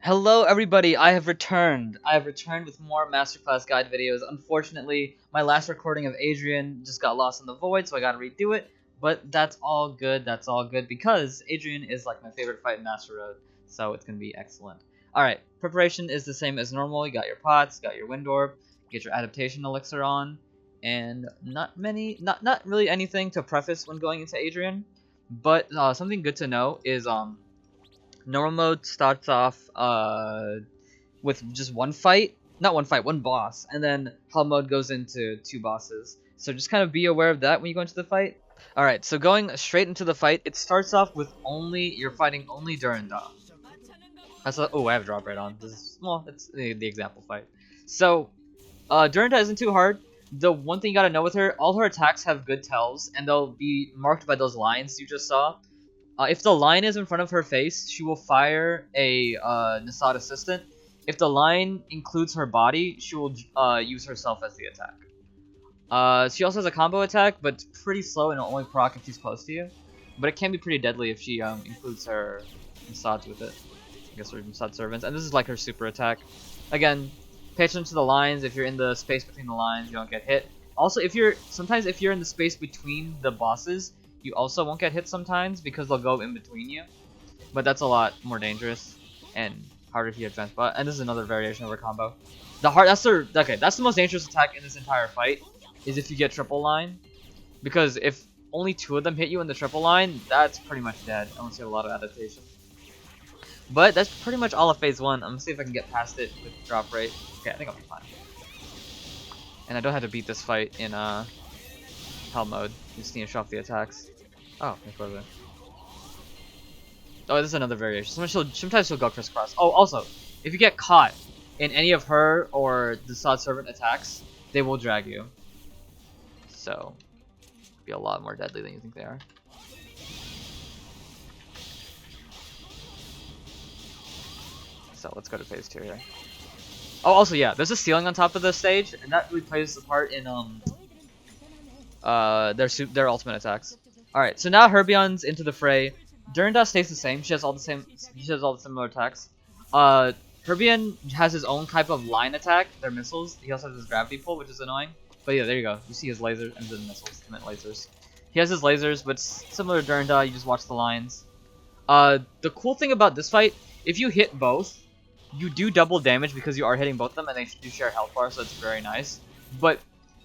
Hello everybody, I have returned. I have returned with more masterclass guide videos. Unfortunately, my last recording of Adrian just got lost in the void, so I gotta redo it. But that's all good because Adrian is like my favorite fight in Master Road, so it's gonna be excellent. Alright, preparation is the same as normal. You got your pots, got your wind orb, get your adaptation elixir on, and not really anything to preface when going into Adrian. But something good to know is normal mode starts off with just one fight, not one fight, one boss, and then hell mode goes into two bosses. So just kind of be aware of that when you go into the fight. Alright, so going straight into the fight, it starts off with you're fighting only Duranda. Oh, I have drop right on. This is, well, it's the example fight. So, Duranda isn't too hard. The one thing you gotta know with her, all her attacks have good tells, and they'll be marked by those lines you just saw. If the line is in front of her face, she will fire a Nasod assistant. If the line includes her body, she will use herself as the attack. She also has a combo attack, but it's pretty slow and it'll only proc if she's close to you. But it can be pretty deadly if she includes her Nasods with it. I guess her Nasod servants. And this is like her super attack. Again, pay attention to the lines. If you're in the space between the lines, you don't get hit. Also, if you're in the space between the bosses, you also won't get hit sometimes because they'll go in between you. But that's a lot more dangerous and harder to advance. But and this is another variation of her combo. That's the most dangerous attack in this entire fight is if you get triple line, because if only two of them hit you in the triple line, that's pretty much dead unless you have a lot of adaptation. But that's pretty much all of phase one. I'm gonna see if I can get past it with drop rate. Okay, I think I'll be fine. And I don't have to beat this fight in hell mode. You just need to show off the attacks. Oh, further. Oh, this is another variation. Sometimes she'll go crisscross. Oh, also, if you get caught in any of her or the Sod Servant attacks, they will drag you. So, be a lot more deadly than you think they are. So let's go to phase 2 here. Oh, also yeah, there's a ceiling on top of the stage, and that really plays a part in their ultimate attacks. All right, so now Herbion's into the fray. Duranda stays the same. She has all the similar attacks. Herbion has his own type of line attack. They're missiles. He also has his gravity pull, which is annoying. But yeah, there you go. You see his lasers and the missiles. I meant lasers. He has his lasers, but similar to Duranda, you just watch the lines. The cool thing about this fight, if you hit both, you do double damage because you are hitting both of them, and they do share health bar, so it's very nice. But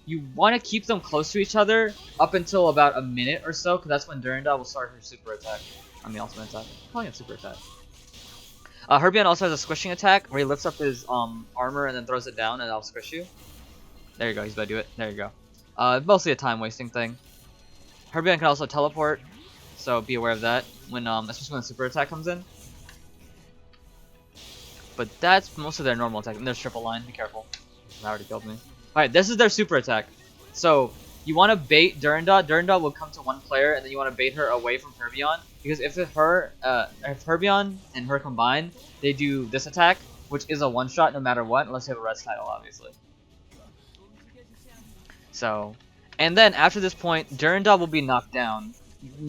you want to keep them close to each other up until about a minute or so, because that's when Duranda will start her super attack. I mean, ultimate attack. Calling it super attack. Herbion also has a squishing attack where he lifts up his armor and then throws it down, and that'll squish you. There you go. He's about to do it. There you go. Mostly a time wasting thing. Herbion can also teleport, so be aware of that when especially when super attack comes in. But that's most of their normal attack. And there's triple line. Be careful. That already killed me. Alright, this is their super attack. So, you want to bait Duranda. Duranda will come to one player, and then you want to bait her away from Herbion. Because if Herbion and her combine, they do this attack, which is a one-shot no matter what, unless you have a res title, obviously. So, and then after this point, Duranda will be knocked down.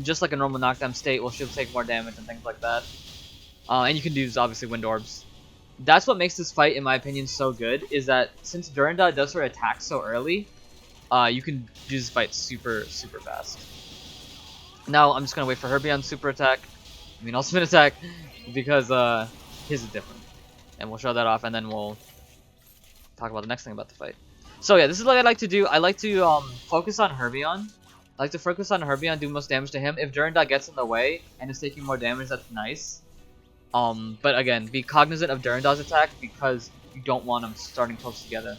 Just like a normal knockdown state, she'll take more damage and things like that. And you can use, obviously, wind orbs. That's what makes this fight, in my opinion, so good, is that since Duranda does her attack so early, you can do this fight super, super fast. Now, I'm just going to wait for Herbion's super attack, ultimate attack, because his is different. And we'll show that off, and then we'll talk about the next thing about the fight. So yeah, this is what I like to do. I like to focus on Herbion. I like to focus on Herbion, do most damage to him. If Duranda gets in the way and is taking more damage, that's nice. But again, be cognizant of Duranda's attack because you don't want them starting close together.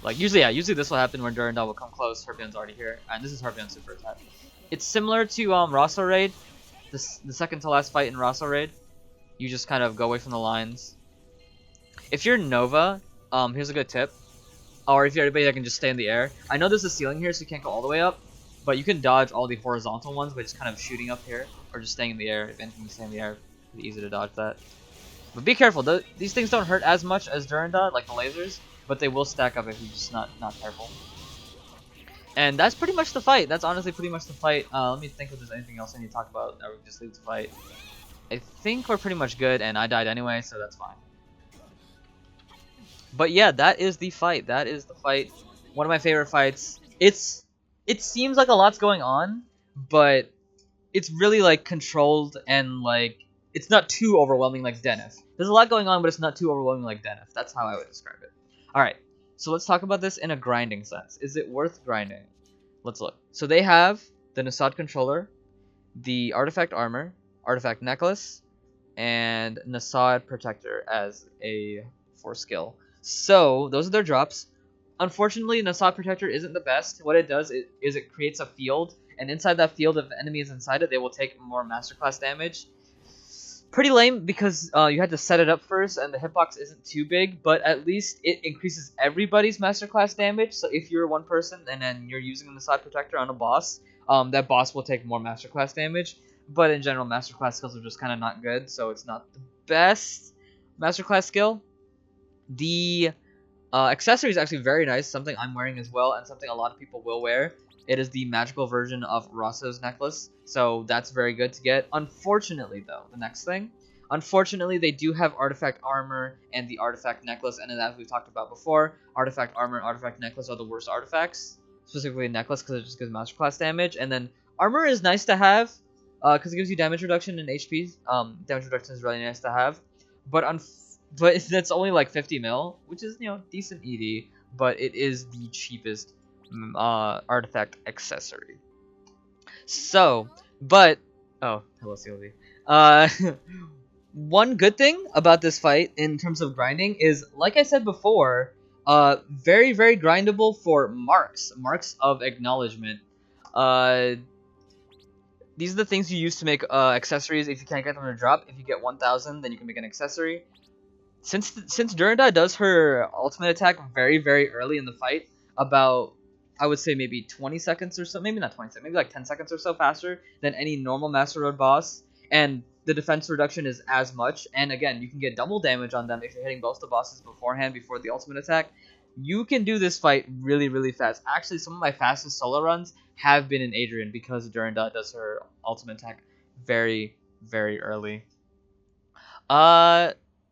Like usually this will happen when Duranda will come close. Herbion's already here, and this is Herbion's super attack. It's similar to Rosso Raid, the second to last fight in Rosso Raid. You just kind of go away from the lines. If you're Nova, here's a good tip. Or if you're anybody that can just stay in the air. I know there's a ceiling here, so you can't go all the way up. But you can dodge all the horizontal ones by just kind of shooting up here. Or just staying in the air. If anything, you stay in the air. Pretty easy to dodge that. But be careful. These things don't hurt as much as Duranda, like the lasers. But they will stack up if you're just not careful. And that's pretty much the fight. That's honestly pretty much the fight. Let me think if there's anything else I need to talk about. Or we just leave the fight. I think we're pretty much good, and I died anyway, so that's fine. But yeah, that is the fight. That is the fight. One of my favorite fights. It seems like a lot's going on, but it's really like controlled and like it's not too overwhelming like Denif. There's a lot going on, but it's not too overwhelming like Denif. That's how I would describe it. All right, so let's talk about this in a grinding sense. Is it worth grinding? Let's look. So they have the Nasod controller, the artifact armor, artifact necklace, and Nasod protector as a 4 skill. So those are their drops. Unfortunately, Nasod protector isn't the best. What it does is it creates a field, and inside that field, if the enemy is inside it, they will take more masterclass damage. Pretty lame because you had to set it up first, and the hitbox isn't too big, but at least it increases everybody's masterclass damage. So if you're one person and then you're using the Nasod protector on a boss, that boss will take more masterclass damage. But in general, masterclass skills are just kind of not good, so it's not the best masterclass skill. The accessory is actually very nice, something I'm wearing as well, and something a lot of people will wear. It is the magical version of Rosso's necklace, so that's very good to get. Unfortunately, though, the next thing, unfortunately, they do have artifact armor and the artifact necklace, and as we've talked about before, artifact armor and artifact necklace are the worst artifacts, specifically necklace because it just gives masterclass damage, and then armor is nice to have because it gives you damage reduction and HP. Damage reduction is really nice to have, but that's only like 50 mil, which is, you know, decent ED, but it is the cheapest artifact accessory. So, but oh, hello Sylvie. One good thing about this fight in terms of grinding is, like I said before, very grindable for marks of acknowledgement. These are the things you use to make accessories. If you can't get them to drop, if you get 1,000, then you can make an accessory. Since Duranda does her ultimate attack very early in the fight, about, I would say maybe 20 seconds or so, maybe not 20 seconds, maybe like 10 seconds or so faster than any normal Master Road boss, and the defense reduction is as much, and again, you can get double damage on them if you're hitting both the bosses beforehand before the ultimate attack. You can do this fight really fast. Actually, some of my fastest solo runs have been in Adrian because Duranda does her ultimate attack very early.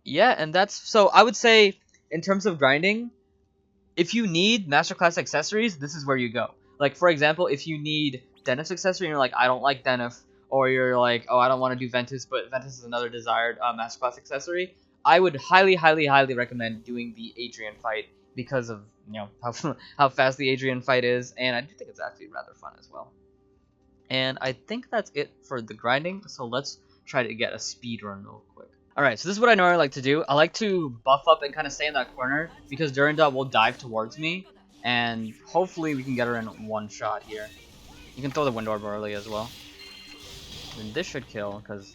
Yeah, and that's, so I would say, in terms of grinding, if you need masterclass accessories, this is where you go. Like, for example, if you need Denif's accessory and you're like, I don't like Denif, or you're like, oh, I don't want to do Ventus, but Ventus is another desired masterclass accessory, I would highly recommend doing the Adrian fight because of, you know, how fast the Adrian fight is, and I do think it's actually rather fun as well. And I think that's it for the grinding, so let's try to get a speed run real quick. Alright, so this is what I normally like to do. I like to buff up and kind of stay in that corner because Duranda will dive towards me, and hopefully we can get her in one shot here. You can throw the wind orb early as well. And this should kill because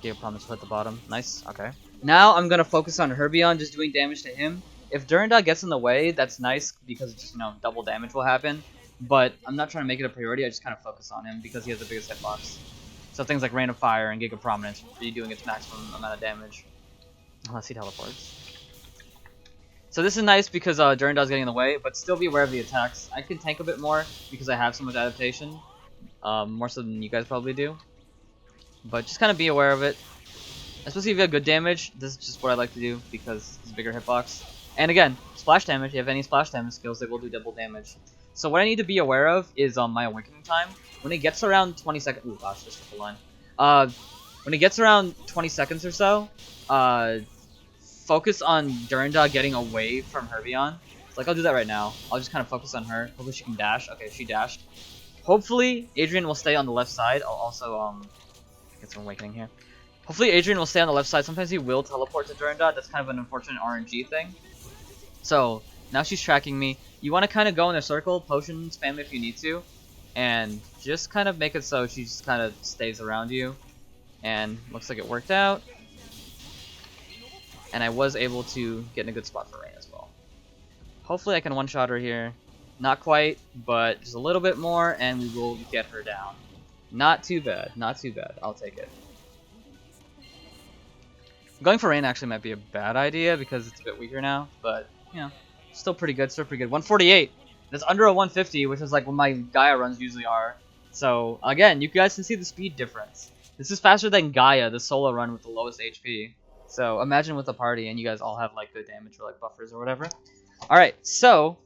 gave a promise to hit the bottom. Nice, okay. Now I'm going to focus on Herbion, just doing damage to him. If Duranda gets in the way, that's nice because just, you know, double damage will happen. But I'm not trying to make it a priority, I just kind of focus on him because he has the biggest hitbox. So things like Rain of Fire and Giga Prominence will be doing its maximum amount of damage. Unless he teleports. So this is nice because Duranda's getting in the way, but still be aware of the attacks. I can tank a bit more because I have so much adaptation. More so than you guys probably do. But just kind of be aware of it. Especially if you have good damage, this is just what I like to do because it's a bigger hitbox. And again, splash damage, if you have any splash damage skills, they will do double damage. So what I need to be aware of is my awakening time. When it gets around 20 seconds... Ooh, gosh, this is the line. When it gets around 20 seconds or so, focus on Duranda getting away from Herbion. So, like, I'll do that right now. I'll just kind of focus on her. Hopefully she can dash. Okay, she dashed. Hopefully Adrian will stay on the left side. I'll also get some awakening here. Hopefully Adrian will stay on the left side. Sometimes he will teleport to Duranda. That's kind of an unfortunate RNG thing. So, now she's tracking me. You want to kind of go in a circle, potion spam if you need to, and just kind of make it so she just kind of stays around you. And looks like it worked out. And I was able to get in a good spot for Rain as well. Hopefully I can one-shot her here. Not quite, but just a little bit more, and we will get her down. Not too bad, not too bad. I'll take it. Going for Rain actually might be a bad idea because it's a bit weaker now, but, you know, still pretty good, 148! That's under a 150, which is like what my Gaia runs usually are. So, again, you guys can see the speed difference. This is faster than Gaia, the solo run with the lowest HP. So imagine with a party and you guys all have like good damage or like buffers or whatever. Alright, so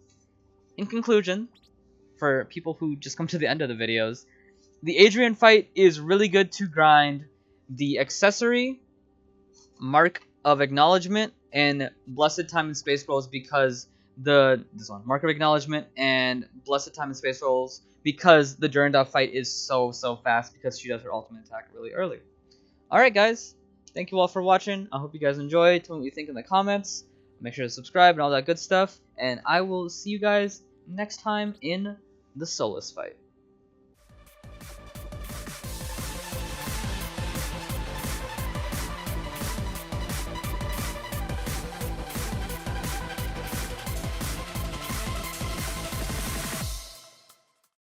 in conclusion, for people who just come to the end of the videos, the Adrian fight is really good to grind the Accessory, Mark of Acknowledgement, and Blessed Time and Space Rolls because Mark of Acknowledgement and Blessed Time and Space Rolls because the Durandal fight is so fast because she does her ultimate attack really early. Alright guys, thank you all for watching. I hope you guys enjoyed. Tell me what you think in the comments. Make sure to subscribe and all that good stuff. And I will see you guys next time in the Solus fight.